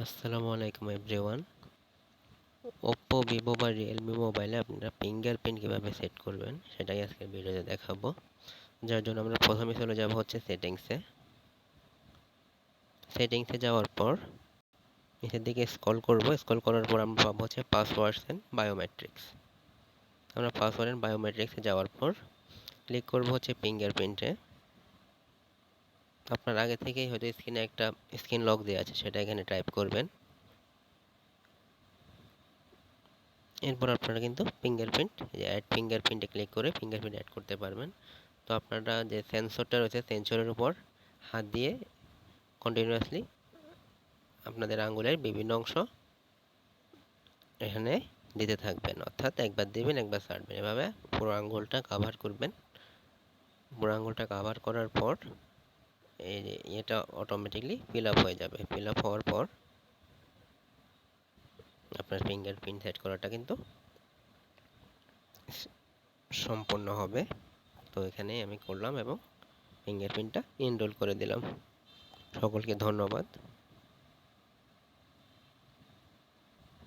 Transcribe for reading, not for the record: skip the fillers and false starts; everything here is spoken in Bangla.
আসসালামু আলাইকুম এভরিওয়ান। ওপ্পো, ভিভো বা রিয়েলমি মোবাইলে আপনারা ফিঙ্গারপ্রিন্ট কীভাবে সেট করবেন সেটাই আজকের ভিডিওতে দেখাবো। যার জন্য আমরা প্রথমে চলে যাব হচ্ছে সেটিংসে যাওয়ার পর নিচের দিকে স্ক্রল করব। স্ক্রল করার পর আমরা পাবো হচ্ছে পাসওয়ার্ডস অ্যান্ড বায়োমেট্রিক্স। আমরা পাসওয়ার্ড অ্যান্ড বায়োমেট্রিক্সে যাওয়ার পর ক্লিক করব হচ্ছে ফিঙ্গারপ্রিন্টে। আপনার আগে থেকেই হয়তো স্ক্রিনে একটা স্ক্রিন লক দেওয়া আছে, সেটা এখানে টাইপ করবেন। এরপর আপনারা কিন্তু ফিঙ্গারপ্রিন্ট, অ্যাড ফিঙ্গারপ্রিন্টে ক্লিক করে ফিঙ্গারপ্রিন্ট অ্যাড করতে পারবেন। তো আপনারা যে সেন্সরটা রয়েছে সেন্সরের উপর হাত দিয়ে কন্টিনিউয়াসলি আপনাদের আঙ্গুলের বিভিন্ন অংশ এখানে দিতে থাকবেন, অর্থাৎ একবার দিবেন একবার ছাড়বেন, এভাবে পুরো আঙ্গুলটা কাভার করবেন। পুরো আঙ্গুলটা কাভার করার পর এই যে এটা অটোমেটিকলি ফিল আপ হয়ে যাবে। ফিল আপ হওয়ার পর আপনার ফিঙ্গারপ্রিন্ট সেট করাটা কিন্তু সম্পূর্ণ হবে। তো এখানে আমি করলাম এবং ফিঙ্গারপ্রিন্টটা এনরোল করে দিলাম। সকলকে ধন্যবাদ।